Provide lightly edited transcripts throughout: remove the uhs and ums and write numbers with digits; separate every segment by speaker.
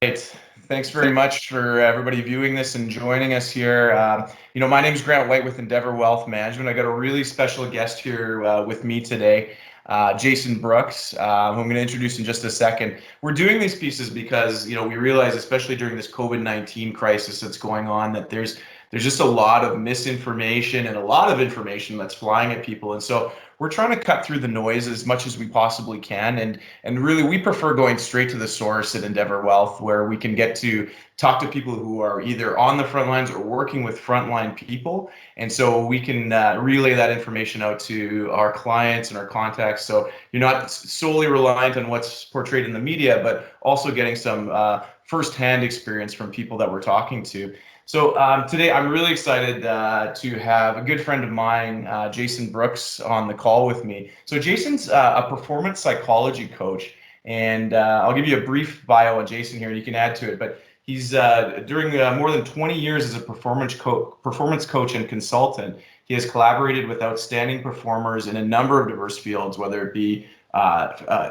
Speaker 1: Great. Thanks very much for everybody viewing this and joining us here. My name is Grant White with Endeavour Wealth Management. I got a really special guest here with me today, Jason Brooks, who I'm going to introduce in just a second. We're doing these pieces because we realize, especially during this COVID-19 crisis that's going on, that there's just a lot of misinformation and a lot of information that's flying at people, and so we're trying to cut through the noise as much as we possibly can, and really we prefer going straight to the source at Endeavour Wealth, where we can get to talk to people who are either on the front lines or working with frontline people, and so we can relay that information out to our clients and our contacts, so you're not solely reliant on what's portrayed in the media, but also getting some firsthand experience from people that we're talking to. So today I'm really excited to have a good friend of mine, Jason Brooks, on the call with me. So Jason's a performance psychology coach, and I'll give you a brief bio on Jason here, and you can add to it. But he's during more than 20 years as a performance coach and consultant. He has collaborated with outstanding performers in a number of diverse fields, whether it be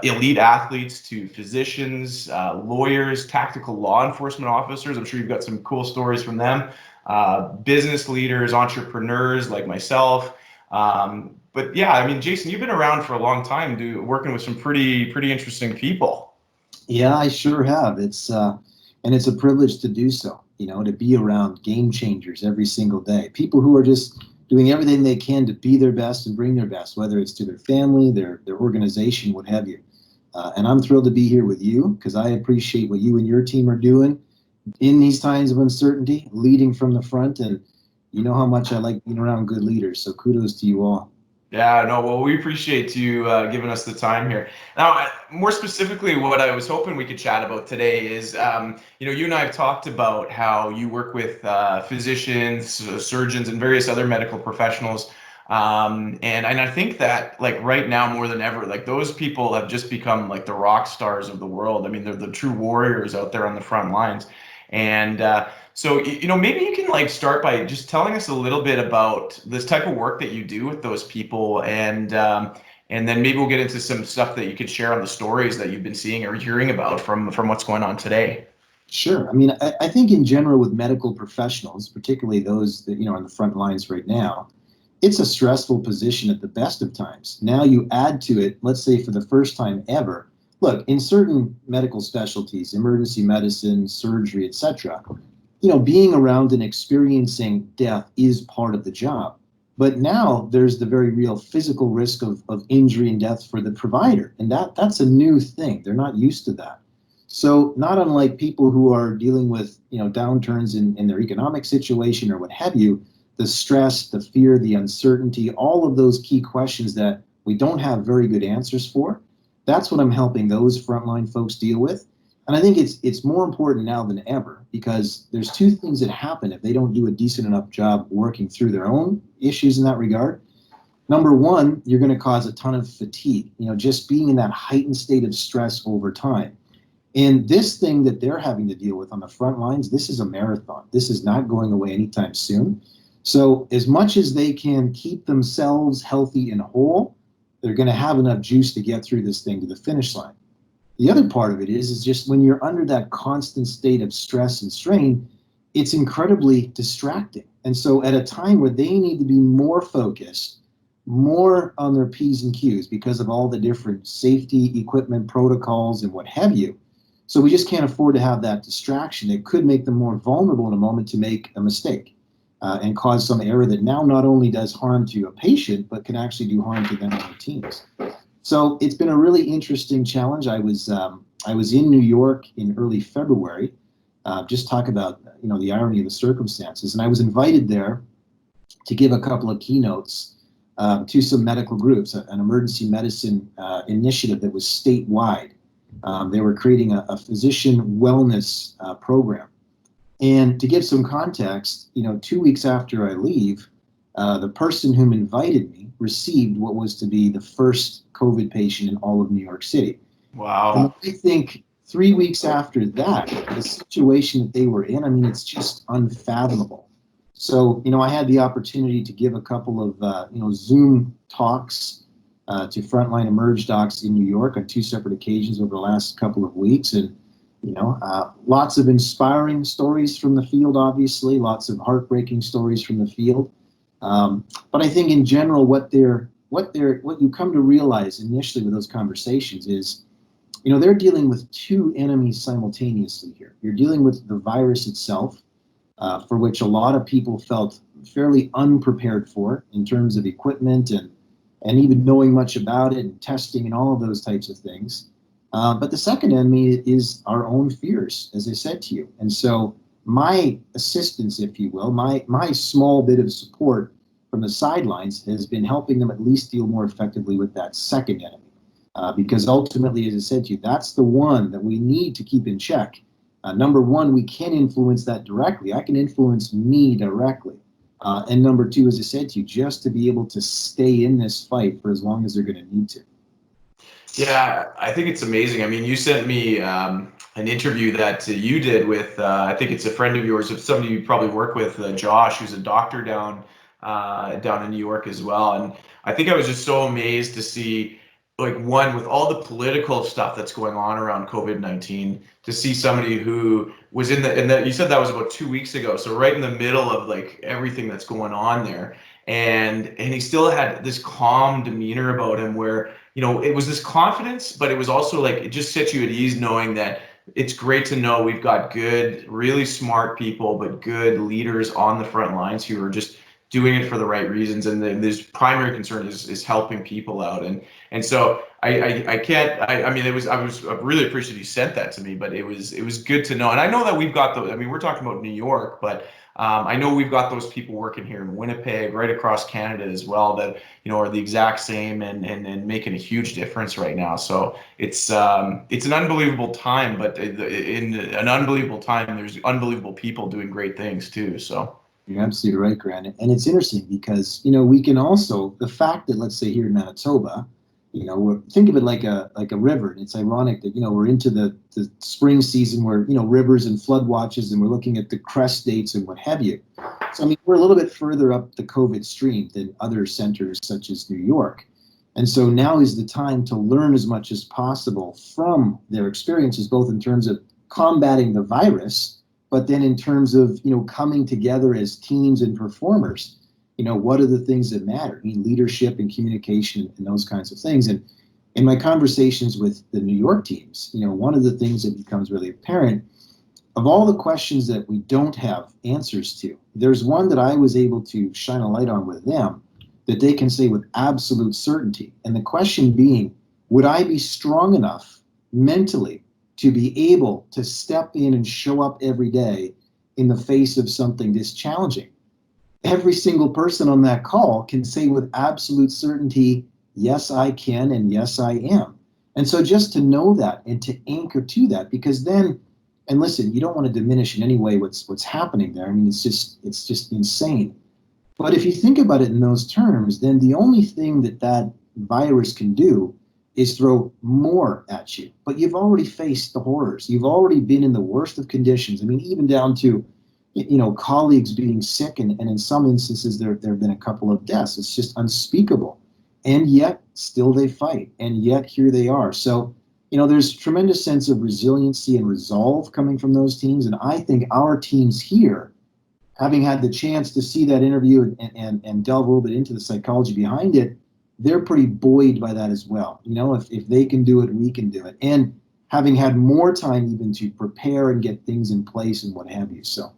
Speaker 1: elite athletes to physicians, lawyers, tactical law enforcement officers. I'm sure you've got some cool stories from them. Business leaders, entrepreneurs like myself. But yeah, I mean, Jason, you've been around for a long time, working with some pretty interesting people.
Speaker 2: Yeah, I sure have. And it's a privilege to do so, to be around game changers every single day. People who are just doing everything they can to be their best and bring their best, whether it's to their family, their organization, what have you. And I'm thrilled to be here with you because I appreciate what you and your team are doing in these times of uncertainty, leading from the front. And you know how much I like being around good leaders. So kudos to you all.
Speaker 1: Yeah, no, well, we appreciate you giving us the time here. Now, more specifically, what I was hoping we could chat about today is, you and I have talked about how you work with physicians, surgeons, and various other medical professionals. And I think that, like, right now more than ever, like, those people have just become like the rock stars of the world. I mean, they're the true warriors out there on the front lines. And so, maybe you can like start by just telling us a little bit about this type of work that you do with those people, and then maybe we'll get into some stuff that you could share on the stories that you've been seeing or hearing about from what's going on today.
Speaker 2: Sure. I mean, I think in general with medical professionals, particularly those that, on the front lines right now, it's a stressful position at the best of times. Now you add to it, let's say for the first time ever, look, in certain medical specialties, emergency medicine, surgery, etc., being around and experiencing death is part of the job. But now there's the very real physical risk of injury and death for the provider. And that's a new thing. They're not used to that. So not unlike people who are dealing with, downturns in their economic situation or what have you, the stress, the fear, the uncertainty, all of those key questions that we don't have very good answers for, that's what I'm helping those frontline folks deal with. And I think it's more important now than ever because there's two things that happen if they don't do a decent enough job working through their own issues in that regard. Number one, you're going to cause a ton of fatigue, just being in that heightened state of stress over time. And this thing that they're having to deal with on the front lines, this is a marathon. This is not going away anytime soon. So as much as they can keep themselves healthy and whole, they're going to have enough juice to get through this thing to the finish line. The other part of it is just when you're under that constant state of stress and strain, it's incredibly distracting. And so at a time where they need to be more focused, more on their P's and Q's because of all the different safety equipment protocols and what have you. So we just can't afford to have that distraction. It could make them more vulnerable in a moment to make a mistake and cause some error that now not only does harm to a patient, but can actually do harm to them and their teams. So it's been a really interesting challenge. I was in New York in early February, just talk about the irony of the circumstances, and I was invited there to give a couple of keynotes to some medical groups, an emergency medicine initiative that was statewide. They were creating a physician wellness program. And to give some context, 2 weeks after I leave, the person whom invited me received what was to be the first COVID patient in all of New York City.
Speaker 1: Wow.
Speaker 2: And I think 3 weeks after that, the situation that they were in, I mean, it's just unfathomable. So, I had the opportunity to give a couple of, Zoom talks to frontline emerge docs in New York on two separate occasions over the last couple of weeks. And Lots of inspiring stories from the field, obviously, lots of heartbreaking stories from the field. But I think in general, what you come to realize initially with those conversations is, they're dealing with two enemies simultaneously here. You're dealing with the virus itself, for which a lot of people felt fairly unprepared for in terms of equipment and even knowing much about it and testing and all of those types of things. But the second enemy is our own fears, as I said to you. And so my assistance, if you will, my small bit of support from the sidelines has been helping them at least deal more effectively with that second enemy. Because ultimately, as I said to you, that's the one that we need to keep in check. Number one, we can influence that directly. I can influence me directly. And number two, as I said to you, just to be able to stay in this fight for as long as they're going to need to.
Speaker 1: Yeah, I think it's amazing. I mean, you sent me an interview that you did with, I think it's a friend of yours, it's somebody you probably work with, Josh, who's a doctor down in New York as well. And I think I was just so amazed to see, like, one, with all the political stuff that's going on around COVID-19, to see somebody who was you said that was about 2 weeks ago, so right in the middle of like everything that's going on there, and he still had this calm demeanor about him, where it was this confidence, but it was also like, it just set you at ease knowing that it's great to know we've got good, really smart people, but good leaders on the front lines who are just doing it for the right reasons. And this primary concern is helping people out. And so I can't, I mean, I was really appreciative you sent that to me, but it was good to know. And I know that we've got I mean, we're talking about New York, but I know we've got those people working here in Winnipeg, right across Canada as well, that are the exact same and making a huge difference right now. So it's an unbelievable time, but in an unbelievable time, there's unbelievable people doing great things too. So
Speaker 2: You're absolutely right, Grant. And it's interesting because, we can also, the fact that, let's say here in Manitoba, think of it like a river. And it's ironic that, we're into the spring season where, rivers and flood watches, and we're looking at the crest dates and what have you. So, I mean, we're a little bit further up the COVID stream than other centers such as New York. And so now is the time to learn as much as possible from their experiences, both in terms of combating the virus, but then in terms of, coming together as teams and performers. What are the things that matter? I mean, leadership and communication and those kinds of things. And in my conversations with the New York teams, one of the things that becomes really apparent, of all the questions that we don't have answers to, there's one that I was able to shine a light on with them that they can say with absolute certainty. And the question being, would I be strong enough mentally to be able to step in and show up every day in the face of something this challenging? Every single person on that call can say with absolute certainty, yes, I can, and yes, I am. And so just to know that and to anchor to that, because then, and listen, you don't want to diminish in any way what's happening there. I mean, it's just insane. But if you think about it in those terms, then the only thing that virus can do is throw more at you. But you've already faced the horrors. You've already been in the worst of conditions. I mean, even down to, colleagues being sick, and in some instances there have been a couple of deaths. It's just unspeakable. And yet still they fight. And yet here they are. So, there's tremendous sense of resiliency and resolve coming from those teams. And I think our teams here, having had the chance to see that interview and delve a little bit into the psychology behind it, they're pretty buoyed by that as well. If they can do it, we can do it. And having had more time even to prepare and get things in place and what have you. So,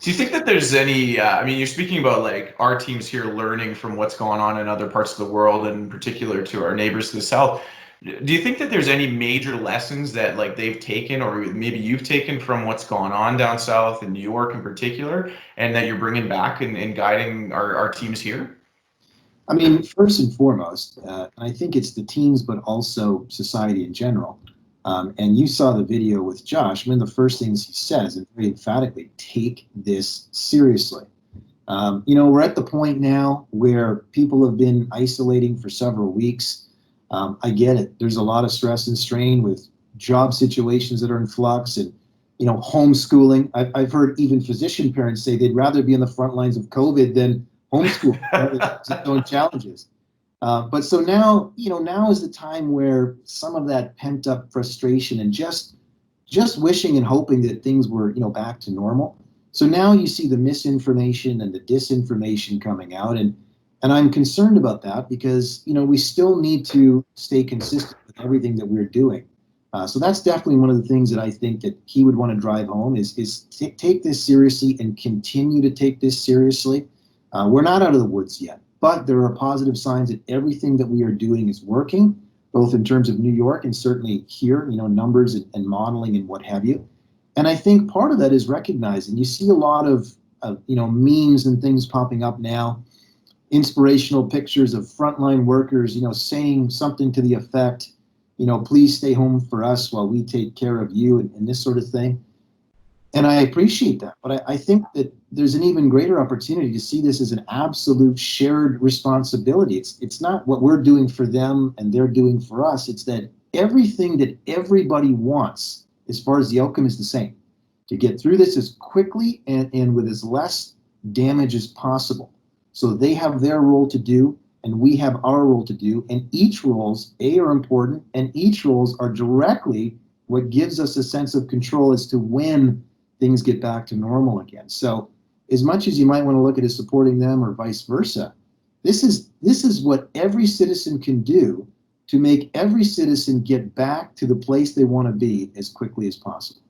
Speaker 1: do you think that there's any, I mean, you're speaking about like our teams here learning from what's going on in other parts of the world, and in particular to our neighbors to the south. Do you think that there's any major lessons that like they've taken, or maybe you've taken from what's going on down south in New York in particular, and that you're bringing back and guiding our teams here?
Speaker 2: I mean, first and foremost, I think it's the teams, but also society in general. And you saw the video with Josh. One of the first things he says, and very emphatically, take this seriously. We're at the point now where people have been isolating for several weeks. I get it. There's a lot of stress and strain with job situations that are in flux, and homeschooling. I've heard even physician parents say they'd rather be on the front lines of COVID than homeschool. Its own challenges. But so now, now is the time where some of that pent up frustration and just just wishing and hoping that things were, back to normal. So now you see the misinformation and the disinformation coming out, and I'm concerned about that because, we still need to stay consistent with everything that we're doing. So that's definitely one of the things that I think that he would want to drive home is take this seriously and continue to take this seriously. We're not out of the woods yet, but there are positive signs that everything that we are doing is working, both in terms of New York and certainly here, numbers and modeling and what have you. And I think part of that is recognizing. You see a lot of memes and things popping up now, inspirational pictures of frontline workers, saying something to the effect, please stay home for us while we take care of you, and this sort of thing. And I appreciate that. But I think that there's an even greater opportunity to see this as an absolute shared responsibility. It's not what we're doing for them and they're doing for us. It's that everything that everybody wants, as far as the outcome, is the same. To get through this as quickly and with as less damage as possible. So they have their role to do, and we have our role to do. And each roles, are important, and each roles are directly what gives us a sense of control as to when things get back to normal again. So as much as you might want to look at as supporting them or vice versa, this is what every citizen can do to make every citizen get back to the place they want to be as quickly as possible.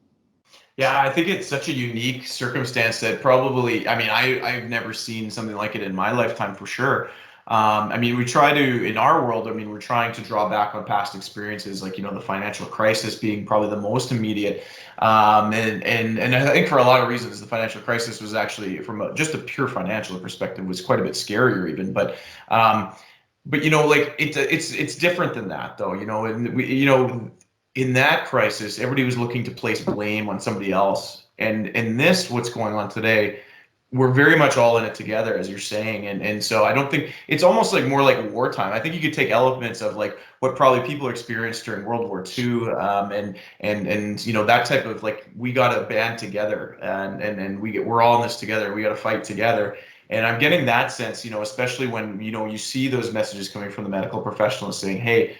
Speaker 1: Yeah, I think it's such a unique circumstance that probably, I mean, I've never seen something like it in my lifetime for sure. I mean, we try to, in our world, I mean, we're trying to draw back on past experiences, like, the financial crisis being probably the most immediate. And I think for a lot of reasons, the financial crisis was actually, from just a pure financial perspective, was quite a bit scarier even. But like it's different than that though, and in that crisis, everybody was looking to place blame on somebody else. And in this, what's going on today, we're very much all in it together, as you're saying. And so I don't think it's almost like more like wartime. I think you could take elements of like what probably people experienced during World War II, and that type of like, we got to band together and we're all in this together. We got to fight together. And I'm getting that sense, especially when, you see those messages coming from the medical professionals saying, hey,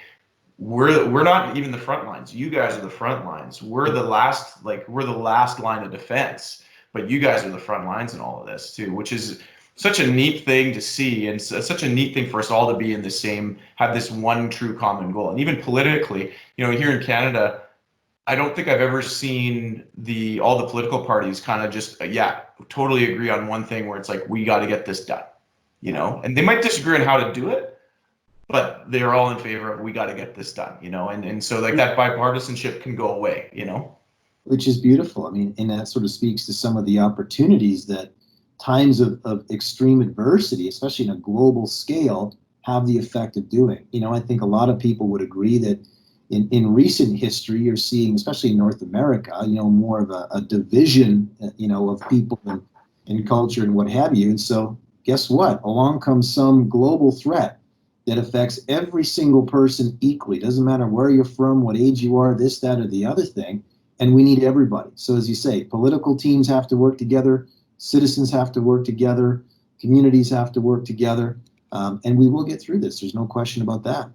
Speaker 1: we're not even the front lines. You guys are the front lines. We're the last line of defense, but you guys are the front lines in all of this too, which is such a neat thing to see, and such a neat thing for us all to be in the same, have this one true common goal. And even politically, here in Canada, I don't think I've ever seen all the political parties kind of just, totally agree on one thing where it's like, we got to get this done, and they might disagree on how to do it, but they're all in favor of, we got to get this done, and so like that bipartisanship can go away,
Speaker 2: Which is beautiful. I mean, and that sort of speaks to some of the opportunities that times of extreme adversity, especially in a global scale, have the effect of doing. I think a lot of people would agree that in recent history, you're seeing, especially in North America, more of a division, of people and culture and what have you. And so guess what? Along comes some global threat that affects every single person equally. Doesn't matter where you're from, what age you are, this, that, or the other thing. And we need everybody. So as you say, political teams have to work together, citizens have to work together, communities have to work together, and we will get through this. There's no question about that.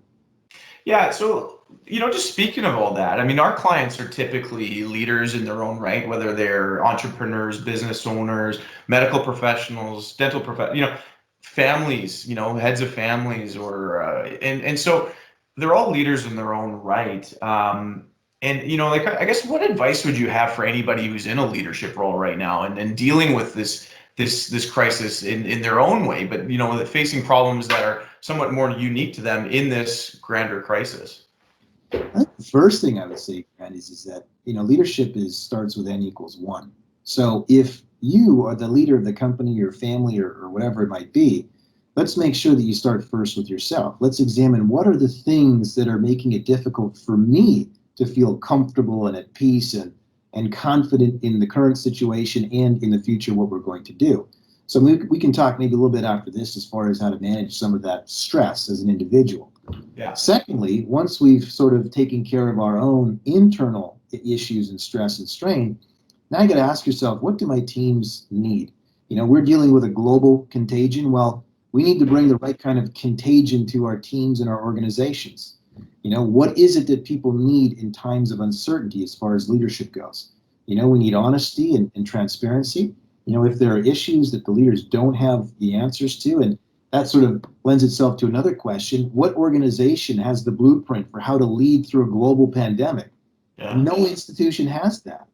Speaker 1: Yeah, so, just speaking of all that, I mean, our clients are typically leaders in their own right, whether they're entrepreneurs, business owners, medical professionals, dental families, heads of families, or and so they're all leaders in their own right. And like, I guess, what advice would you have for anybody who's in a leadership role right now and dealing with this crisis in their own way, but facing problems that are somewhat more unique to them in this grander crisis?
Speaker 2: I think the first thing I would say, Grant, is that leadership starts with N=1. So if you are the leader of the company, your family, or whatever it might be, let's make sure that you start first with yourself. Let's examine what are the things that are making it difficult for me to feel comfortable and at peace and confident in the current situation and in the future what we're going to do. So we can talk maybe a little bit after this as far as how to manage some of that stress as an individual.
Speaker 1: Yeah.
Speaker 2: Secondly, once we've sort of taken care of our own internal issues and stress and strain, now you got to ask yourself, what do my teams need? We're dealing with a global contagion. Well, we need to bring the right kind of contagion to our teams and our organizations. What is it that people need in times of uncertainty as far as leadership goes? We need honesty and transparency. If there are issues that the leaders don't have the answers to, and that sort of lends itself to another question: what organization has the blueprint for how to lead through a global pandemic?
Speaker 1: Yeah.
Speaker 2: And no institution has that.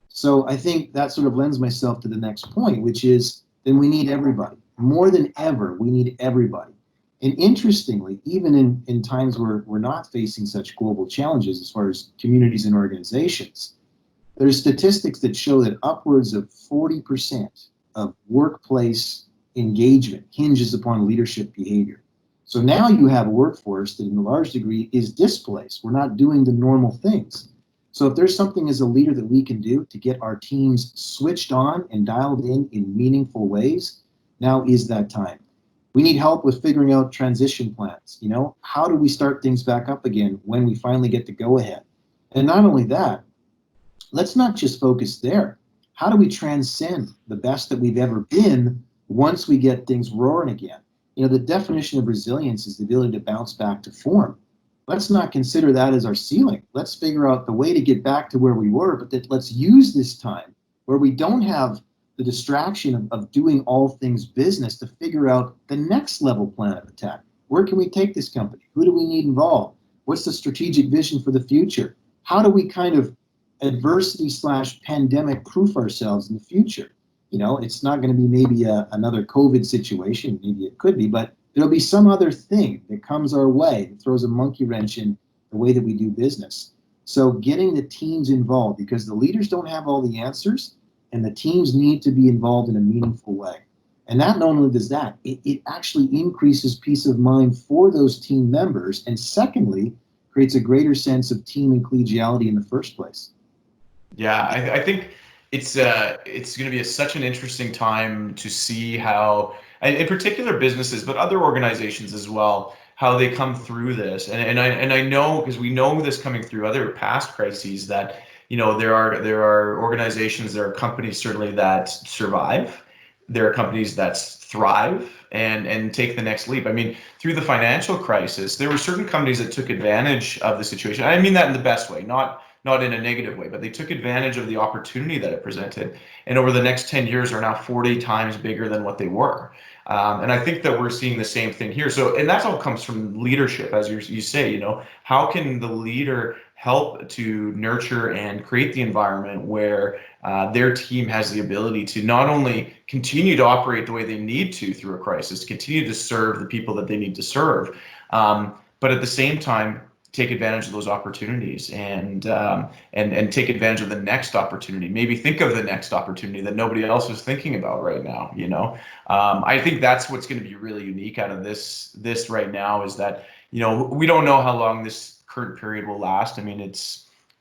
Speaker 2: So I think that sort of lends myself to the next point, which is then we need everybody. More than ever, we need everybody. And interestingly, even in times where we're not facing such global challenges as far as communities and organizations, there's statistics that show that upwards of 40% of workplace engagement hinges upon leadership behavior. So now you have a workforce that in a large degree is displaced. We're not doing the normal things. So if there's something as a leader that we can do to get our teams switched on and dialed in meaningful ways, now is that time. We need help with figuring out transition plans. How do we start things back up again when we finally get the go ahead? And not only that, let's not just focus there. How do we transcend the best that we've ever been once we get things roaring again? The definition of resilience is the ability to bounce back to form. Let's not consider that as our ceiling. Let's figure out the way to get back to where we were, but let's use this time where we don't have the distraction of doing all things business to figure out the next level plan of attack. Where can we take this company? Who do we need involved? What's the strategic vision for the future? How do we kind of adversity / pandemic proof ourselves in the future? It's not going to be maybe another COVID situation. Maybe it could be, but there'll be some other thing that comes our way and throws a monkey wrench in the way that we do business. So getting the teams involved, because the leaders don't have all the answers and the teams need to be involved in a meaningful way. And that not only does that, it actually increases peace of mind for those team members. And secondly, creates a greater sense of team and collegiality in the first place.
Speaker 1: Yeah, I think it's going to be such an interesting time to see how, in particular businesses, but other organizations as well, how they come through this. And I know, because we know this coming through other past crises, that there are organizations, there are companies certainly that survive, there are companies that thrive and take the next leap. I mean, through the financial crisis, there were certain companies that took advantage of the situation. I mean that in the best way, not in a negative way, but they took advantage of the opportunity that it presented. And over the next 10 years are now 40 times bigger than what they were. And I think that we're seeing the same thing here. So, and that all comes from leadership, as you say, how can the leader help to nurture and create the environment where their team has the ability to not only continue to operate the way they need to through a crisis, to continue to serve the people that they need to serve, but at the same time, take advantage of those opportunities and take advantage of the next opportunity. Maybe think of the next opportunity that nobody else is thinking about right now. I think that's what's going to be really unique out of this right now, is that we don't know how long this current period will last. I mean,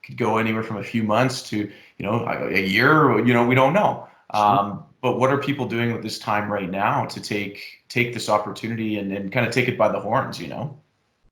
Speaker 1: could go anywhere from a few months to a year. We don't know. But what are people doing with this time right now to take this opportunity and kind of take it by the horns?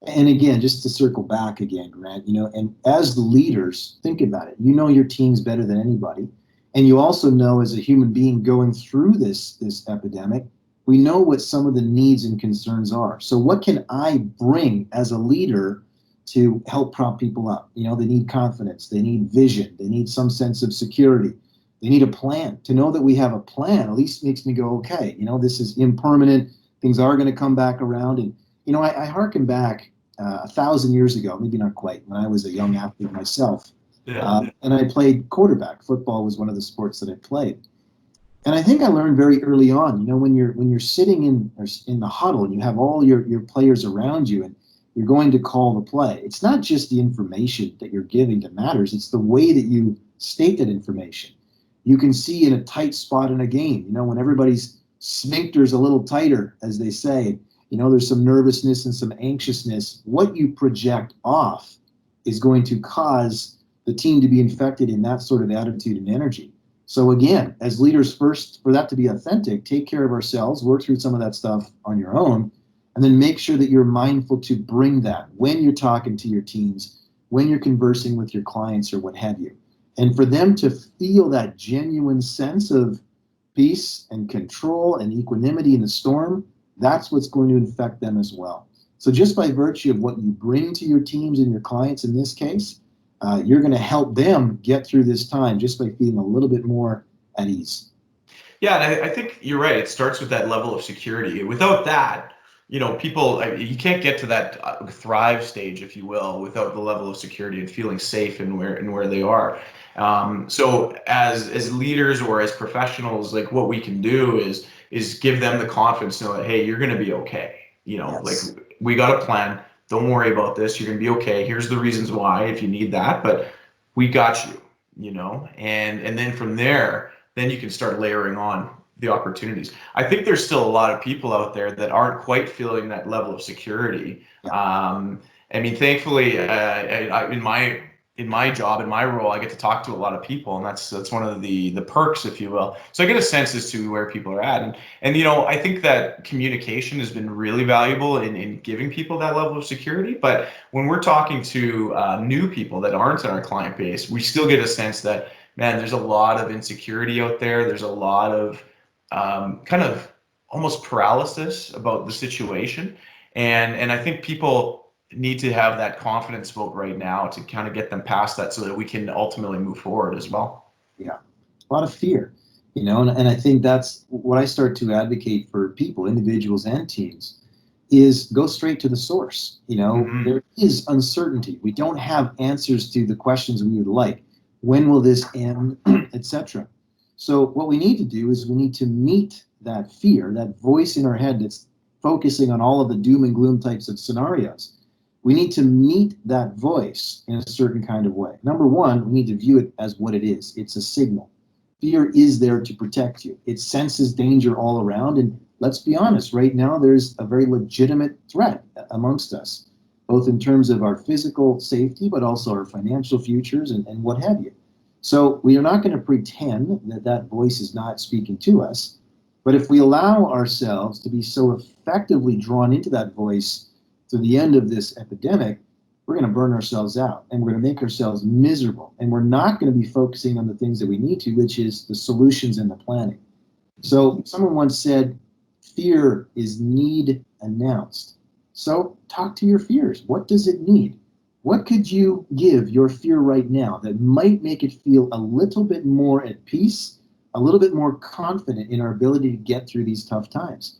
Speaker 2: And again, just to circle back again, Grant, and as the leaders, think about it. Your teams better than anybody. And you also know, as a human being going through this epidemic, we know what some of the needs and concerns are. So what can I bring as a leader to help prop people up? They need confidence. They need vision. They need some sense of security. They need a plan. To know that we have a plan at least makes me go, okay, this is impermanent. Things are going to come back around. And I hearken back 1,000 years ago, maybe not quite, when I was a young athlete myself.
Speaker 1: Yeah.
Speaker 2: And I played quarterback. Football was one of the sports that I played. And I think I learned very early on, when you're sitting in the huddle and you have all your players around you and you're going to call the play, it's not just the information that you're giving that matters, it's the way that you state that information. You can see in a tight spot in a game, when everybody's sphincter's a little tighter, as they say, there's some nervousness and some anxiousness. What you project off is going to cause the team to be infected in that sort of attitude and energy. So again, as leaders, first, for that to be authentic, take care of ourselves, work through some of that stuff on your own, and then make sure that you're mindful to bring that when you're talking to your teams, when you're conversing with your clients or what have you. And for them to feel that genuine sense of peace and control and equanimity in the storm, that's what's going to infect them as well. So just by virtue of what you bring to your teams and your clients in this case, you're going to help them get through this time just by feeling a little bit more at ease.
Speaker 1: Yeah, and I think you're right. It starts with that level of security. Without that, people, you can't get to that thrive stage, if you will, without the level of security and feeling safe in where they are. So as leaders or as professionals, like what we can do is give them the confidence to know that, hey, you're going to be okay. Like
Speaker 2: Yes.
Speaker 1: we got a plan. Don't worry about this. You're going to be okay. Here's the reasons why if you need that, but we got you. And then from there, then you can start layering on the opportunities. I think there's still a lot of people out there that aren't quite feeling that level of security.
Speaker 2: Yeah.
Speaker 1: I mean, thankfully, in my job, in my role, I get to talk to a lot of people, and that's one of the perks, if you will. So I get a sense as to where people are at, and I think that communication has been really valuable in giving people that level of security. But when we're talking to new people that aren't in our client base, we still get a sense that, man, there's a lot of insecurity out there. There's a lot of kind of almost paralysis about the situation. And I think people need to have that confidence vote right now to kind of get them past that so that we can ultimately move forward as well.
Speaker 2: Yeah. A lot of fear, and I think that's what I start to advocate for people, individuals and teams, is go straight to the source.
Speaker 1: Mm-hmm.
Speaker 2: There is uncertainty. We don't have answers to the questions we would like. When will this end, etc. So what we need to do is we need to meet that fear, that voice in our head that's focusing on all of the doom and gloom types of scenarios. We need to meet that voice in a certain kind of way. Number one, we need to view it as what it is. It's a signal. Fear is there to protect you. It senses danger all around. And let's be honest, right now, there's a very legitimate threat amongst us, both in terms of our physical safety, but also our financial futures and what have you. So we are not going to pretend that that voice is not speaking to us. But if we allow ourselves to be so effectively drawn into that voice to the end of this epidemic, we're going to burn ourselves out and we're going to make ourselves miserable. And we're not going to be focusing on the things that we need to, which is the solutions and the planning. So someone once said, fear is need announced. So talk to your fears. What does it need? What could you give your fear right now that might make it feel a little bit more at peace, a little bit more confident in our ability to get through these tough times?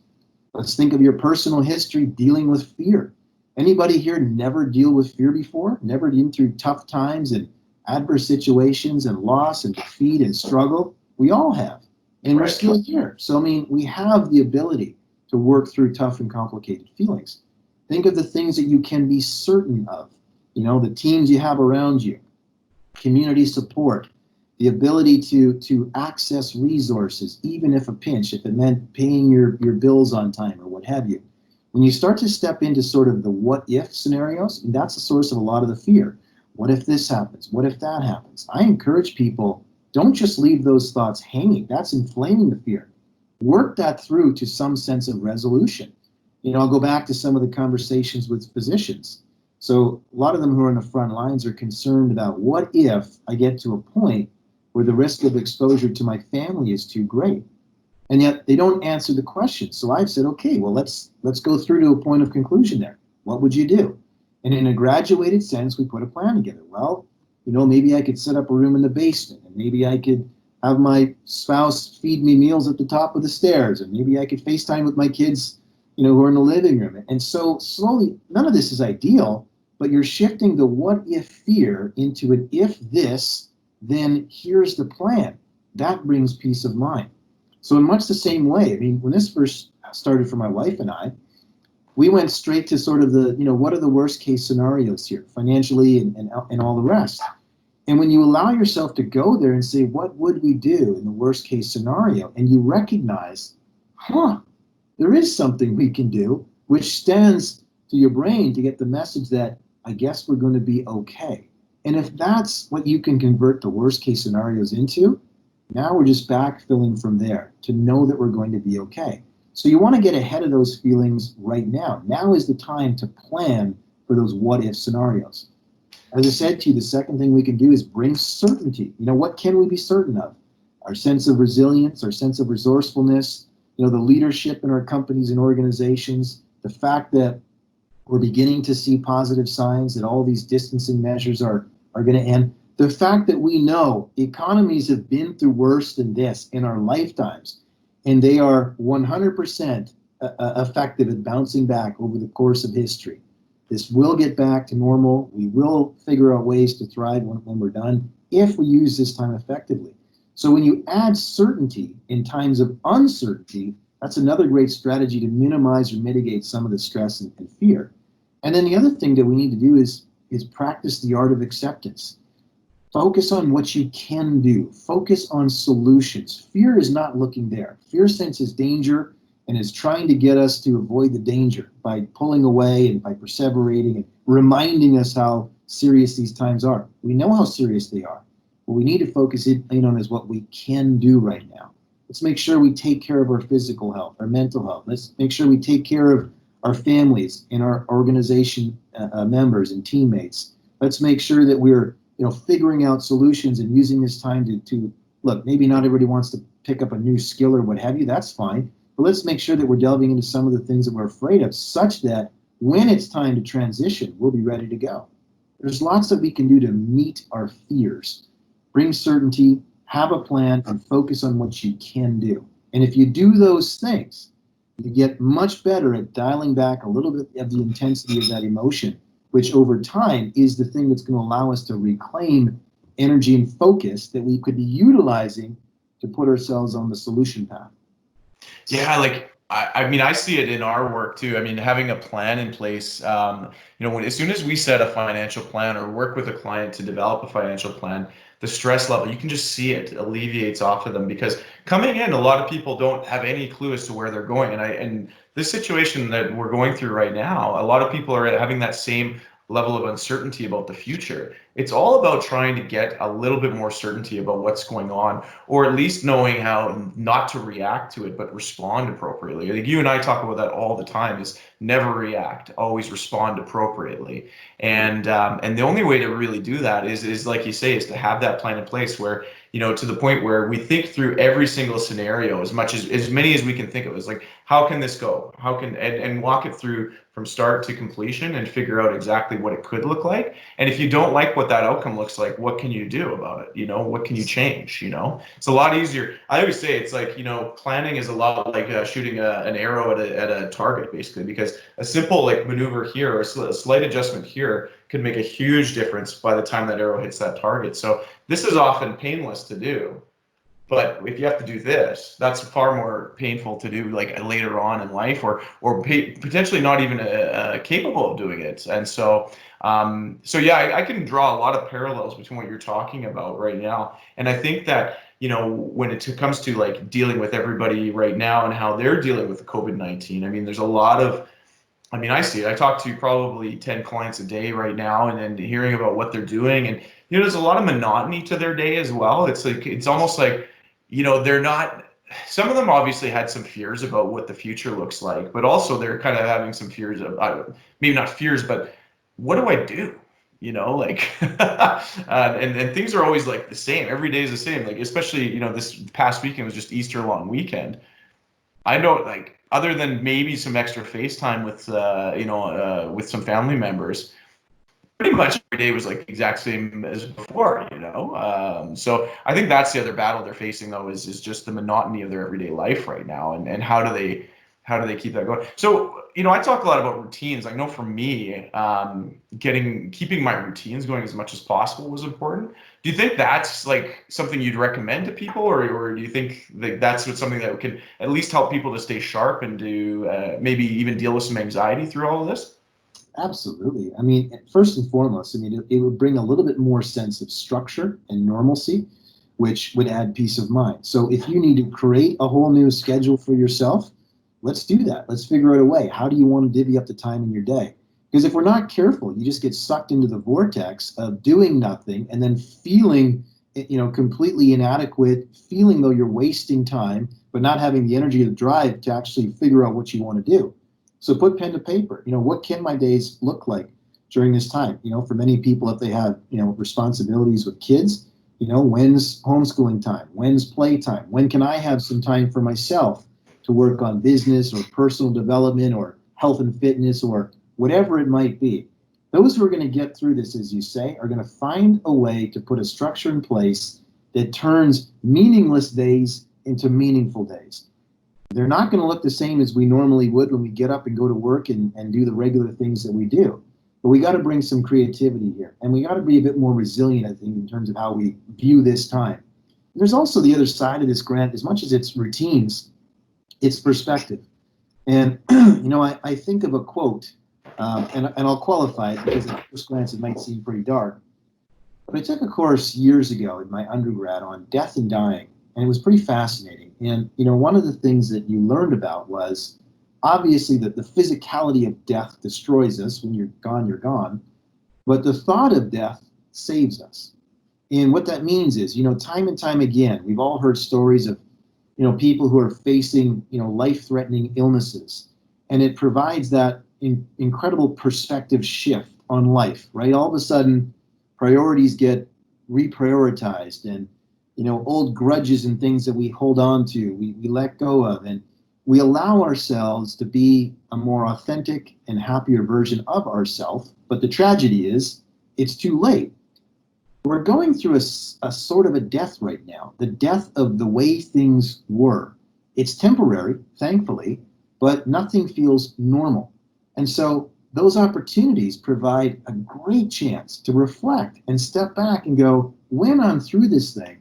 Speaker 2: Let's think of your personal history dealing with fear. Anybody here never deal with fear before? Never been through tough times and adverse situations and loss and defeat and struggle? We all have. And we're still here. So, I mean, we have the ability to work through tough and complicated feelings. Think of the things that you can be certain of. The teams you have around you, community support, the ability to access resources, even if a pinch, if it meant paying your bills on time or what have you. When you start to step into sort of the what if scenarios, that's the source of a lot of the fear. What if this happens? What if that happens? I encourage people, don't just leave those thoughts hanging. That's inflaming the fear. Work that through to some sense of resolution. I'll go back to some of the conversations with physicians. So a lot of them who are on the front lines are concerned about what if I get to a point where the risk of exposure to my family is too great. And yet they don't answer the question. So I've said, okay, well, let's go through to a point of conclusion there. What would you do? And in a graduated sense, we put a plan together. Well, maybe I could set up a room in the basement, and maybe I could have my spouse feed me meals at the top of the stairs, and maybe I could FaceTime with my kids, who are in the living room. And so slowly, none of this is ideal, but you're shifting the what if fear into an if this, then here's the plan. That brings peace of mind. So in much the same way, when this first started for my wife and I, we went straight to sort of the, what are the worst case scenarios here, financially and all the rest. And when you allow yourself to go there and say, what would we do in the worst case scenario? And you recognize, there is something we can do, which stands to your brain to get the message that I guess we're going to be okay. And if that's what you can convert the worst case scenarios into, now we're just backfilling from there to know that we're going to be okay. So you want to get ahead of those feelings right now. Now is the time to plan for those what if scenarios. As I said to you, the second thing we can do is bring certainty. What can we be certain of? Our sense of resilience, our sense of resourcefulness, the leadership in our companies and organizations, the fact that We're beginning to see positive signs that all these distancing measures are going to end. The fact that we know economies have been through worse than this in our lifetimes, and they are 100% effective at bouncing back over the course of history. This will get back to normal. We will figure out ways to thrive when we're done if we use this time effectively. So when you add certainty in times of uncertainty, that's another great strategy to minimize or mitigate some of the stress and fear. And then the other thing that we need to do is practice the art of acceptance. Focus on what you can do. Focus on solutions. Fear is not looking there. Fear senses danger and is trying to get us to avoid the danger by pulling away and by perseverating and reminding us how serious these times are. We know how serious they are. What we need to focus in on is what we can do right now. Let's make sure we take care of our physical health, our mental health. Let's make sure we take care of our families and our organization members and teammates. Let's make sure that we're figuring out solutions and using this time to look, maybe not everybody wants to pick up a new skill or what have you, that's fine. But let's make sure that we're delving into some of the things that we're afraid of such that when it's time to transition, we'll be ready to go. There's lots that we can do to meet our fears. Bring certainty, have a plan, and focus on what you can do. And if you do those things, you get much better at dialing back a little bit of the intensity of that emotion, which over time is the thing that's going to allow us to reclaim energy and focus that we could be utilizing to put ourselves on the solution path.
Speaker 1: Yeah, like I mean, I see it in our work too. I mean, having a plan in place, as soon as we set a financial plan or work with a client to develop a financial plan, the stress level, you can just see it alleviates off of them, because coming in, a lot of people don't have any clue as to where they're going. And this situation that we're going through right now, a lot of people are having that same level of uncertainty about the future. It's all about trying to get a little bit more certainty about what's going on, or at least knowing how not to react to it, but respond appropriately. Like you and I talk about that all the time, is never react, always respond appropriately. And the only way to really do that is like you say, is to have that plan in place where, to the point where we think through every single scenario as many as we can think of. It's like, how can this go? And walk it through from start to completion and figure out exactly what it could look like. And if you don't like what that outcome looks like, what can you do about it? What can you change? It's a lot easier. I always say it's like, planning is a lot like shooting an arrow at a target, basically, because a simple maneuver here or a slight adjustment here could make a huge difference by the time that arrow hits that target. So this is often painless to do. But if you have to do this, that's far more painful to do later on in life, or potentially not even capable of doing it. And so yeah, I can draw a lot of parallels between what you're talking about right now. And I think that, when it comes to dealing with everybody right now and how they're dealing with the COVID-19, I mean, there's a lot of, I see it. I talk to probably 10 clients a day right now, and then hearing about what they're doing. And, there's a lot of monotony to their day as well. It's almost like, they're not, some of them obviously had some fears about what the future looks like, but also they're kind of having some fears of, maybe not fears, but what do I do? And things are always the same. Every day is the same. Especially, this past weekend was just Easter long weekend. I know, other than maybe some extra FaceTime with some family members, pretty much every day was the exact same as before, So I think that's the other battle they're facing, though, is just the monotony of their everyday life right now, and how do they keep that going? So, I talk a lot about routines. I know for me, keeping my routines going as much as possible was important. Do you think that's something you'd recommend to people, or do you think that's something that can at least help people to stay sharp and to maybe even deal with some anxiety through all of this?
Speaker 2: Absolutely. I mean, first and foremost, it would bring a little bit more sense of structure and normalcy, which would add peace of mind. So if you need to create a whole new schedule for yourself, let's do that. Let's figure out a way. How do you want to divvy up the time in your day? Because if we're not careful, you just get sucked into the vortex of doing nothing and then feeling, completely inadequate, feeling though you're wasting time, but not having the energy or the drive to actually figure out what you want to do. So put pen to paper. What can my days look like during this time? For many people, if they have, responsibilities with kids, when's homeschooling time? When's play time? When can I have some time for myself to work on business or personal development or health and fitness or whatever it might be. Those who are going to get through this, as you say, are going to find a way to put a structure in place that turns meaningless days into meaningful days. They're not going to look the same as we normally would when we get up and go to work and do the regular things that we do. But we got to bring some creativity here. And we got to be a bit more resilient, I think, in terms of how we view this time. There's also the other side of this, Grant. As much as it's routines, it's perspective. And, I think of a quote, and I'll qualify it because at first glance it might seem pretty dark. But I took a course years ago in my undergrad on death and dying, and it was pretty fascinating. And, one of the things that you learned about was obviously that the physicality of death destroys us. When you're gone, you're gone. But the thought of death saves us. And what that means is, time and time again, we've all heard stories of, people who are facing, life-threatening illnesses. And it provides that incredible perspective shift on life, right? All of a sudden, priorities get reprioritized, and, old grudges and things that we hold on to, we let go of, and we allow ourselves to be a more authentic and happier version of ourselves. But the tragedy is, it's too late. We're going through a sort of a death right now, the death of the way things were. It's temporary, thankfully, but nothing feels normal. And so those opportunities provide a great chance to reflect and step back and go, when I'm through this thing,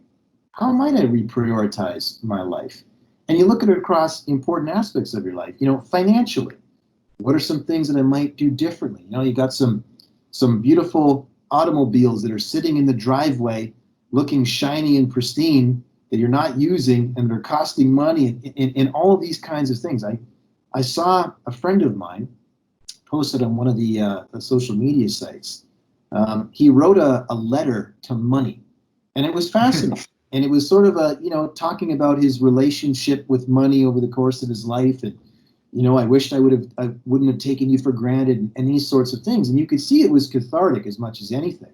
Speaker 2: how might I reprioritize my life? And you look at it across important aspects of your life, financially. What are some things that I might do differently? You got some beautiful automobiles that are sitting in the driveway looking shiny and pristine that you're not using, and they're costing money, and all of these kinds of things. I saw a friend of mine posted on one of the social media sites. He wrote a letter to money, and it was fascinating. And it was sort of talking about his relationship with money over the course of his life, and I wished I wouldn't have taken you for granted, and these sorts of things. And you could see it was cathartic as much as anything.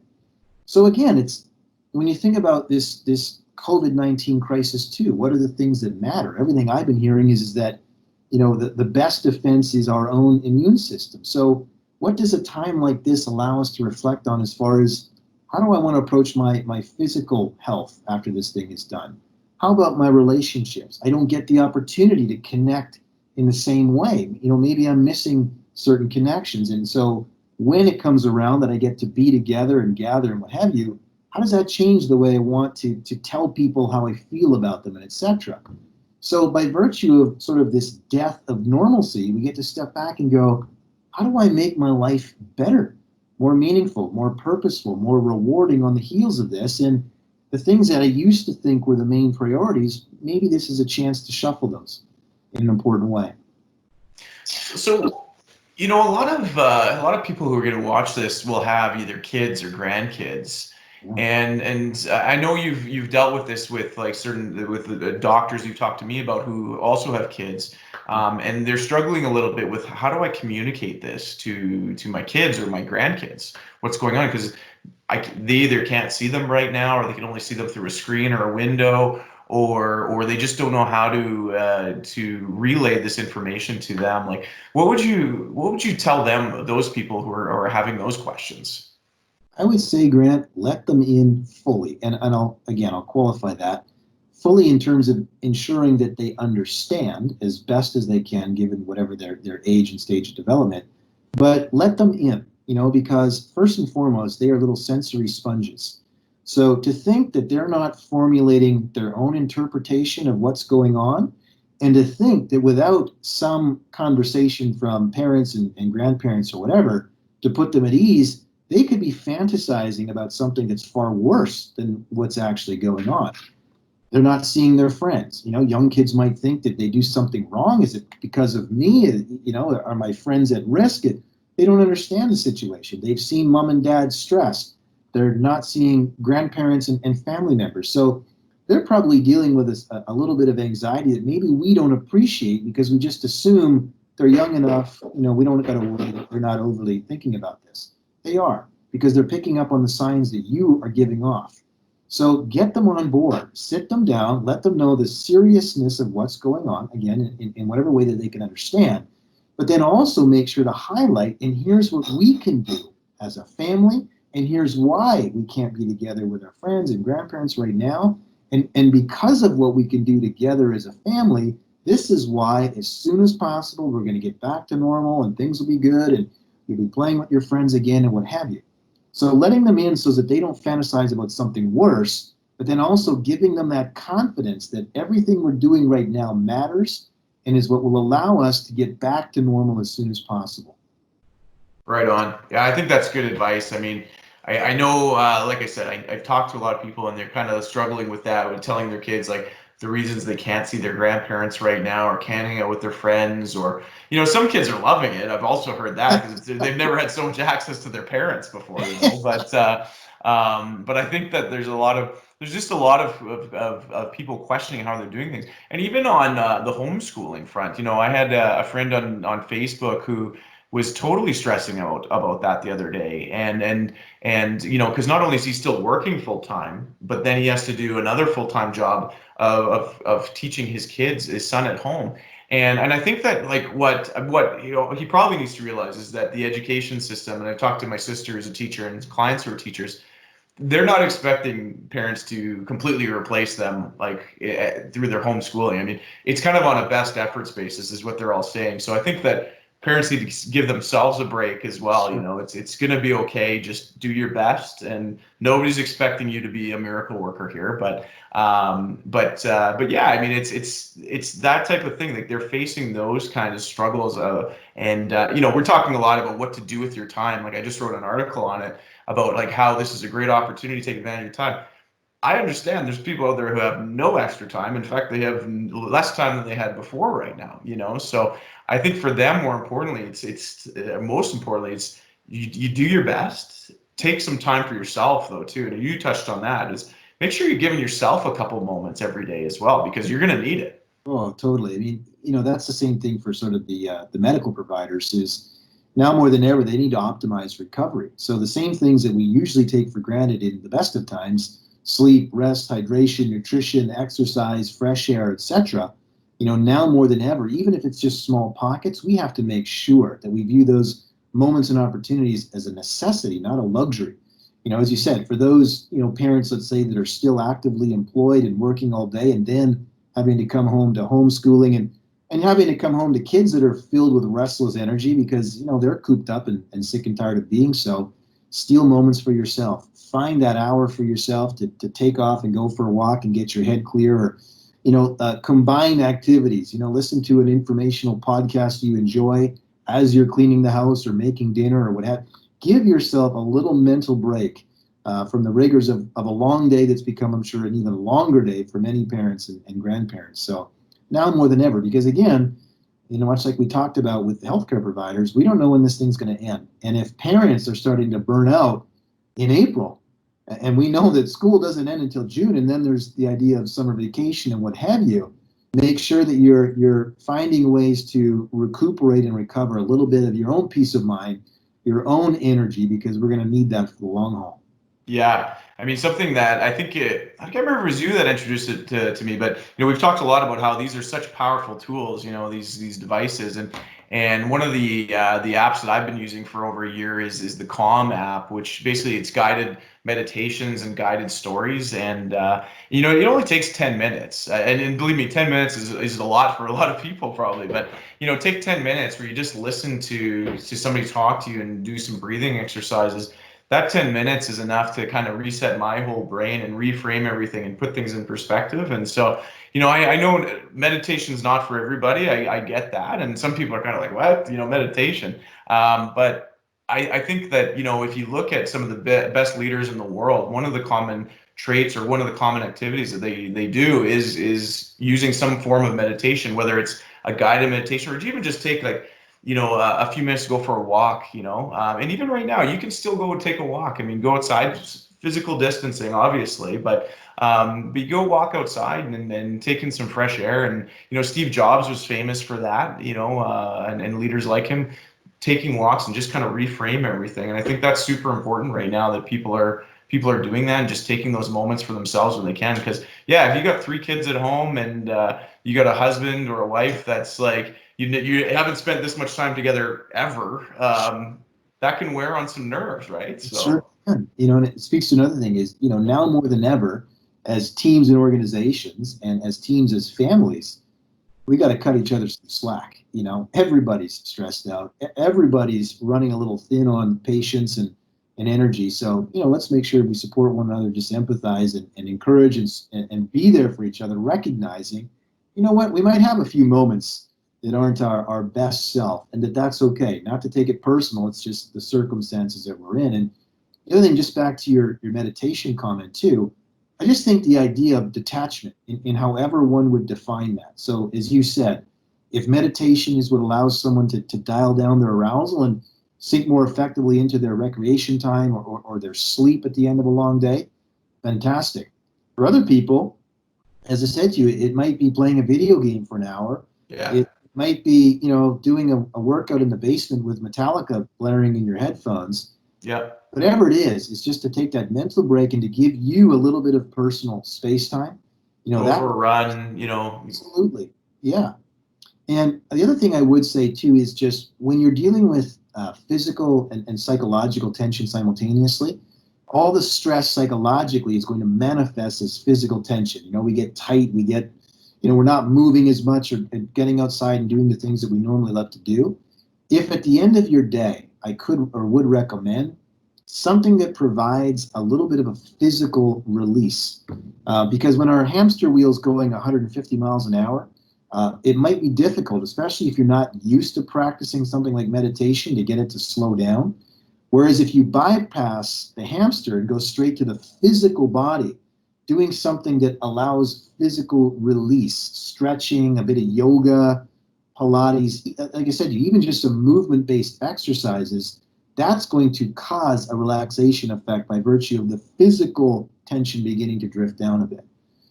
Speaker 2: So again, it's when you think about this COVID-19 crisis too, what are the things that matter? Everything I've been hearing is that the best defense is our own immune system. So what does a time like this allow us to reflect on as far as how do I want to approach my physical health after this thing is done? How about my relationships? I don't get the opportunity to connect in the same way. Maybe I'm missing certain connections. And so when it comes around that I get to be together and gather and what have you, how does that change the way I want to tell people how I feel about them, and etc.? So by virtue of sort of this death of normalcy, we get to step back and go, how do I make my life better, more meaningful, more purposeful, more rewarding on the heels of this? And the things that I used to think were the main priorities, maybe this is a chance to shuffle those in an important way.
Speaker 1: So, a lot of people who are going to watch this will have either kids or grandkids, and I know you've dealt with this with the doctors you've talked to me about who also have kids, and they're struggling a little bit with how do I communicate this to my kids or my grandkids, what's going on, because they either can't see them right now, or they can only see them through a screen or a window, or they just don't know how to relay this information to them. Like, what would you tell them, those people who are having those questions?
Speaker 2: I would say, Grant, let them in fully. And I'll qualify that fully in terms of ensuring that they understand as best as they can, given whatever their age and stage of development. But let them in, because first and foremost, they are little sensory sponges. So to think that they're not formulating their own interpretation of what's going on, and to think that without some conversation from parents and grandparents or whatever to put them at ease, they could be fantasizing about something that's far worse than what's actually going on. They're not seeing their friends. Young kids might think that they do something wrong. Is it because of me? Are my friends at risk? They don't understand the situation. They've seen mom and dad stressed. They're not seeing grandparents and family members. So they're probably dealing with a little bit of anxiety that maybe we don't appreciate because we just assume they're young enough. We don't got to worry that they're not overly thinking about this. They are, because they're picking up on the signs that you are giving off. So get them on board, sit them down, let them know the seriousness of what's going on, again, in whatever way that they can understand. but then also make sure to highlight, and here's what we can do as a family, and here's why we can't be together with our friends and grandparents right now. And because of what we can do together as a family, this is why as soon as possible, we're going to get back to normal and things will be good and you'll be playing with your friends again and what have you. So letting them in so that they don't fantasize about something worse, but then also giving them that confidence that everything we're doing right now matters and is what will allow us to get back to normal as soon as possible.
Speaker 1: Right on. Yeah, I think that's good advice. I mean, I know, like I said, I've talked to a lot of people and they're kind of struggling with that, with telling their kids like the reasons they can't see their grandparents right now or can't hang out with their friends, or, some kids are loving it. I've also heard that because they've never had so much access to their parents before, but I think that there's just a lot of people questioning how they're doing things. And even on the homeschooling front, I had a friend on Facebook who was totally stressing out about that the other day, and because not only is he still working full time, but then he has to do another full time job of teaching his son at home. And I think that like what he probably needs to realize is that the education system, and I've talked to my sister who's a teacher and clients who are teachers, they're not expecting parents to completely replace them like through their homeschooling. I mean, it's kind of on a best efforts basis is what they're all saying. So I think that parents need to give themselves a break as well.
Speaker 2: Sure.
Speaker 1: It's going to be okay. Just do your best, and nobody's expecting you to be a miracle worker here. But yeah, I mean, it's that type of thing. Like they're facing those kind of struggles, and we're talking a lot about what to do with your time. Like I just wrote an article on it about like how this is a great opportunity to take advantage of your time. I understand there's people out there who have no extra time. In fact, they have less time than they had before right now. So I think for them, more importantly, it's most importantly, it's you do your best. Take some time for yourself though too. And you touched on that. Is make sure you're giving yourself a couple moments every day as well, because you're going to need it.
Speaker 2: Oh, totally. I mean, that's the same thing for sort of the medical providers is now more than ever, they need to optimize recovery. So the same things that we usually take for granted in the best of times, sleep, rest, hydration, nutrition, exercise, fresh air, etc. Now more than ever, even if it's just small pockets, we have to make sure that we view those moments and opportunities as a necessity, not a luxury. As you said, for those, parents, let's say, that are still actively employed and working all day and then having to come home to homeschooling and having to come home to kids that are filled with restless energy because they're cooped up and sick and tired of being so. Steal moments for yourself. Find that hour for yourself to take off and go for a walk and get your head clear, or combine activities. Listen to an informational podcast you enjoy as you're cleaning the house or making dinner or what have. Give yourself a little mental break from the rigors of a long day that's become, I'm sure, an even longer day for many parents and grandparents. So now more than ever, because again, much like we talked about with healthcare providers, we don't know when this thing's going to end. And if parents are starting to burn out in April, and we know that school doesn't end until June, and then there's the idea of summer vacation and what have you, make sure that you're finding ways to recuperate and recover a little bit of your own peace of mind, your own energy, because we're going to need that for the long haul.
Speaker 1: Yeah, I mean something that I can't remember if it was you that introduced it to me, but we've talked a lot about how these are such powerful tools, these devices, and one of the apps that I've been using for over a year is the Calm app, which basically it's guided meditations and guided stories, and it only takes 10 minutes, and believe me, 10 minutes is a lot for a lot of people probably, but take 10 minutes where you just listen to somebody talk to you and do some breathing exercises. That 10 minutes is enough to kind of reset my whole brain and reframe everything and put things in perspective. And so, I know meditation is not for everybody. I get that. And some people are kind of like, what, meditation. But I think that, if you look at some of the best leaders in the world, one of the common traits or one of the common activities that they do is using some form of meditation, whether it's a guided meditation or even just take like a few minutes to go for a walk, and even right now, you can still go take a walk. I mean, go outside, physical distancing, obviously, but you go walk outside and take in some fresh air. And, Steve Jobs was famous for that, and leaders like him taking walks and just kind of reframe everything. And I think that's super important right now that people are doing that and just taking those moments for themselves when they can. Because yeah, if you got 3 kids at home and you got a husband or a wife that's like, you haven't spent this much time together ever. That can wear on some nerves, right?
Speaker 2: It sure
Speaker 1: So
Speaker 2: can. And it speaks to another thing is, now more than ever, as teams and organizations and as teams as families, we got to cut each other some slack. Everybody's stressed out. Everybody's running a little thin on patience and energy. So, let's make sure we support one another, just empathize and encourage and be there for each other, recognizing, what, we might have a few moments that aren't our best self, and that's okay. Not to take it personal. It's just the circumstances that we're in. And the other thing, just back to your meditation comment too, I just think the idea of detachment in however one would define that. So as you said, if meditation is what allows someone to dial down their arousal and sink more effectively into their recreation time or their sleep at the end of a long day, fantastic. For other people, as I said to you, it might be playing a video game for an hour.
Speaker 1: yeah,
Speaker 2: It might be, doing a workout in the basement with Metallica blaring in your headphones.
Speaker 1: yeah.
Speaker 2: Whatever it is just to take that mental break and to give you a little bit of personal space time.
Speaker 1: Go
Speaker 2: That
Speaker 1: for a run, you know.
Speaker 2: absolutely, yeah. And the other thing I would say too is just when you're dealing with physical and psychological tension simultaneously, all the stress psychologically is going to manifest as physical tension. We get tight, we get, we're not moving as much or getting outside and doing the things that we normally love to do. If at the end of your day, I could or would recommend something that provides a little bit of a physical release. Because when our hamster wheel's going 150 miles an hour, it might be difficult, especially if you're not used to practicing something like meditation, to get it to slow down. Whereas if you bypass the hamster and go straight to the physical body, doing something that allows physical release, stretching, a bit of yoga, Pilates, like I said, even just some movement-based exercises, that's going to cause a relaxation effect by virtue of the physical tension beginning to drift down a bit.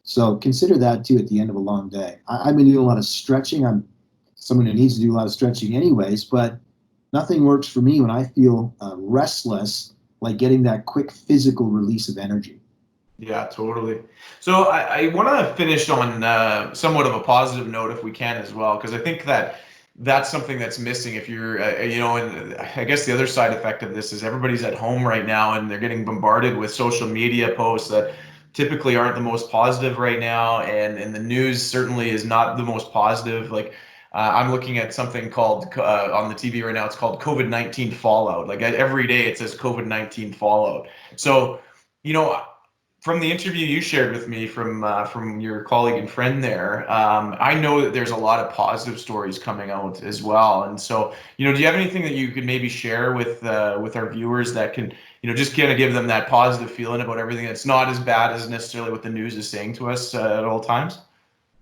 Speaker 2: So consider that too at the end of a long day. I've been doing a lot of stretching. I'm someone who needs to do a lot of stretching anyways, but nothing works for me when I feel restless, like getting that quick physical release of energy.
Speaker 1: Yeah, totally. So I want to finish on somewhat of a positive note if we can as well, because I think that that's something that's missing if you're, and I guess the other side effect of this is everybody's at home right now and they're getting bombarded with social media posts that typically aren't the most positive right now. And the news certainly is not the most positive. Like I'm looking at something called on the TV right now, it's called COVID-19 fallout. Like every day it says COVID-19 fallout. So, you know, from the interview you shared with me from your colleague and friend there, I know that there's a lot of positive stories coming out as well. And so, do you have anything that you could maybe share with our viewers that can, just kind of give them that positive feeling about everything that's not as bad as necessarily what the news is saying to us at all times?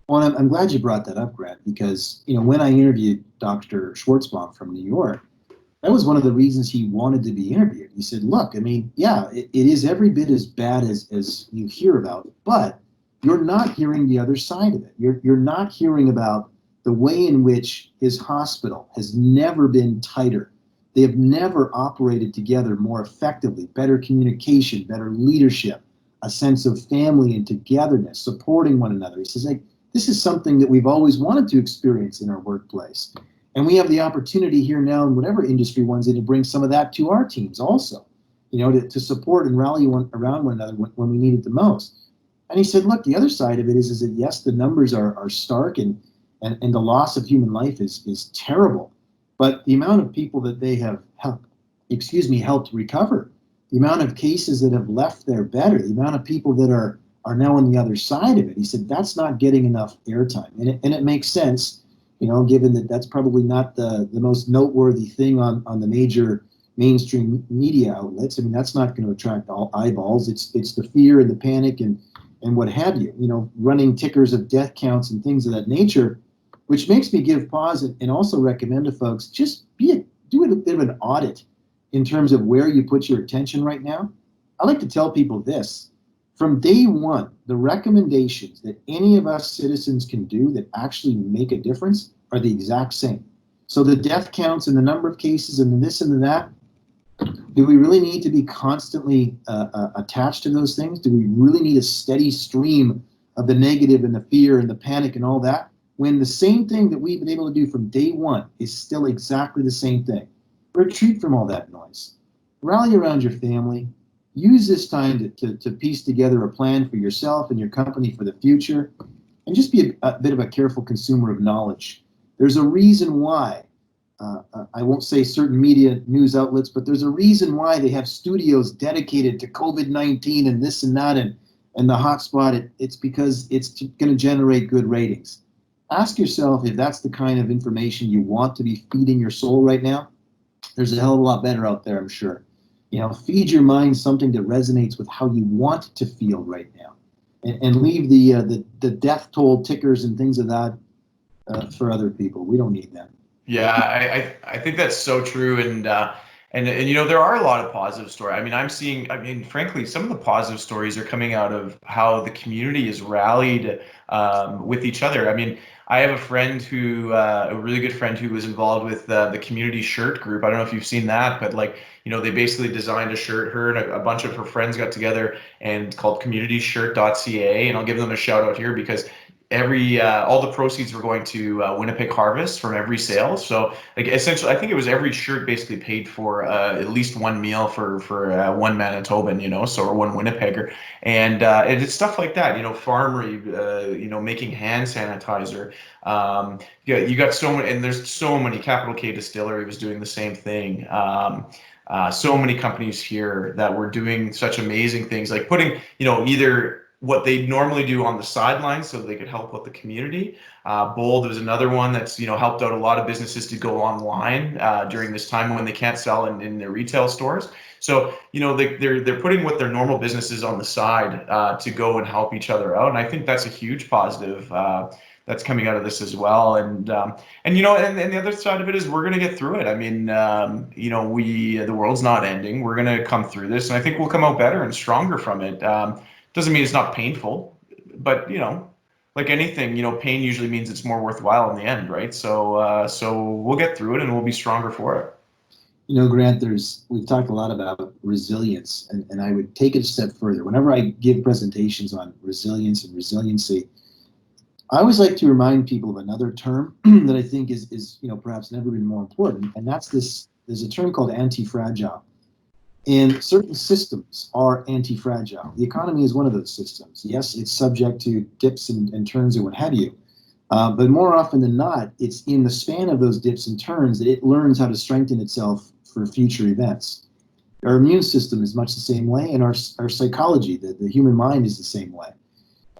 Speaker 2: Well, I'm glad you brought that up, Grant, because when I interviewed Dr. Schwartzbaum from New York, that was one of the reasons he wanted to be interviewed. He said, look, I mean, yeah, it is every bit as bad as you hear about, but you're not hearing the other side of it. You're not hearing about the way in which his hospital has never been tighter. They have never operated together more effectively, better communication, better leadership, a sense of family and togetherness, supporting one another. He says, like, this is something that we've always wanted to experience in our workplace. And we have the opportunity here now in whatever industry one's in to bring some of that to our teams also, to support and rally around one another when we need it the most. And he said, look, the other side of it is that yes, the numbers are stark and the loss of human life is terrible. But the amount of people that they have helped recover, the amount of cases that have left there better, the amount of people that are now on the other side of it, he said that's not getting enough airtime. And it makes sense, given that that's probably not the most noteworthy thing on the major mainstream media outlets. I mean, that's not going to attract all eyeballs. It's the fear and the panic and what have you, running tickers of death counts and things of that nature, which makes me give pause and also recommend to folks just do a bit of an audit in terms of where you put your attention right now. I like to tell people this. From day one, the recommendations that any of us citizens can do that actually make a difference are the exact same. So the death counts and the number of cases and this and that, do we really need to be constantly attached to those things? Do we really need a steady stream of the negative and the fear and the panic and all that? when the same thing that we've been able to do from day one is still exactly the same thing. Retreat from all that noise. Rally around your family. Use this time to piece together a plan for yourself and your company for the future, and just be a bit of a careful consumer of knowledge. There's a reason why, I won't say certain media news outlets, but there's a reason why they have studios dedicated to COVID-19 and this and that and the hotspot. It's because it's going to generate good ratings. Ask yourself if that's the kind of information you want to be feeding your soul right now. There's a hell of a lot better out there, I'm sure. Feed your mind something that resonates with how you want to feel right now, and leave the death toll tickers and things of that for other people. We don't need them.
Speaker 1: Yeah, I think that's so true, and there are a lot of positive stories. Frankly, some of the positive stories are coming out of how the community is rallied with each other. I have a really good friend who was involved with the community shirt group. I don't know if you've seen that, but they basically designed a shirt. Her and a bunch of her friends got together and called communityshirt.ca, and I'll give them a shout out here because all the proceeds were going to Winnipeg Harvest from every sale. So essentially, I think it was every shirt basically paid for at least one meal for one Manitoban, or one Winnipegger, and it's stuff like that. Farmery, making hand sanitizer. You got so many, and there's so many. Capital K Distillery was doing the same thing. So many companies here that were doing such amazing things, like putting, either what they normally do on the sidelines so they could help out the community. Bold was another one that's helped out a lot of businesses to go online during this time when they can't sell in their retail stores. So they're putting what their normal businesses on the side to go and help each other out, and I think that's a huge positive that's coming out of this as well. And the other side of it is we're going to get through it. The world's not ending. We're going to come through this, and I think we'll come out better and stronger from it. Doesn't mean it's not painful, but like anything, pain usually means it's more worthwhile in the end, right? So we'll get through it and we'll be stronger for it.
Speaker 2: Grant, we've talked a lot about resilience, and I would take it a step further. Whenever I give presentations on resilience and resiliency, I always like to remind people of another term that I think is perhaps never been more important, and that's this. There's a term called anti-fragile. And certain systems are anti-fragile. The economy is one of those systems. Yes, it's subject to dips and turns and what have you. But more often than not, it's in the span of those dips and turns that it learns how to strengthen itself for future events. Our immune system is much the same way, and our psychology, the human mind, is the same way.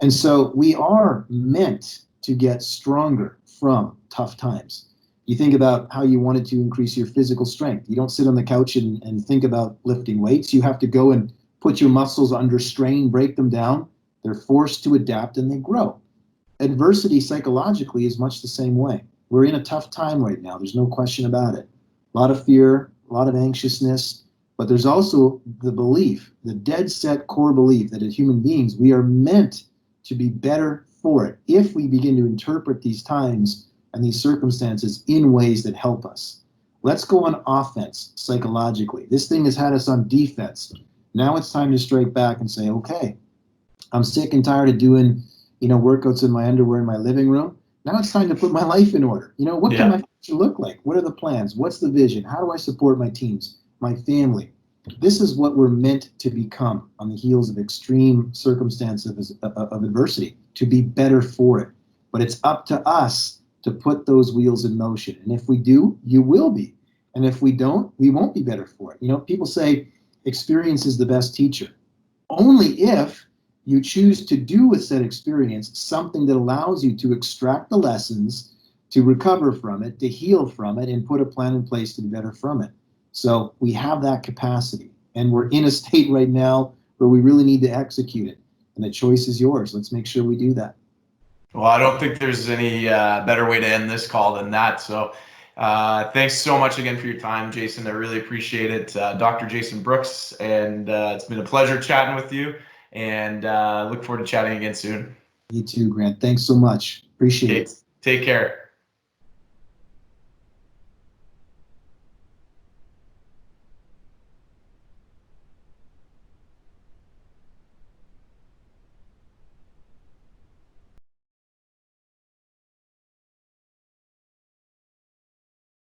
Speaker 2: And so we are meant to get stronger from tough times. You think about how you wanted to increase your physical strength. You don't sit on the couch and think about lifting weights. You have to go and put your muscles under strain, break them down. They're forced to adapt and they grow. Adversity psychologically is much the same way. We're in a tough time right now. There's no question about it. A lot of fear, a lot of anxiousness, but there's also the belief, the dead set core belief that as human beings, we are meant to be better for it if we begin to interpret these times and these circumstances in ways that help us. Let's go on offense psychologically. This thing has had us on defense. Now it's time to strike back and say, okay, I'm sick and tired of doing, workouts in my underwear in my living room. Now it's time to put my life in order. What can my future look like? What are the plans? What's the vision? How do I support my teams, my family? This is what we're meant to become on the heels of extreme circumstances of adversity, to be better for it. But it's up to us to put those wheels in motion. And if we do, you will be. And if we don't, we won't be better for it. People say experience is the best teacher. Only if you choose to do with said experience something that allows you to extract the lessons, to recover from it, to heal from it, and put a plan in place to be better from it. So we have that capacity. And we're in a state right now where we really need to execute it. And the choice is yours. Let's make sure we do that.
Speaker 1: Well, I don't think there's any better way to end this call than that. So thanks so much again for your time, Jason. I really appreciate it. Dr. Jason Brooks, and it's been a pleasure chatting with you, and look forward to chatting again soon.
Speaker 2: You too, Grant. Thanks so much. Appreciate it.
Speaker 1: Take care.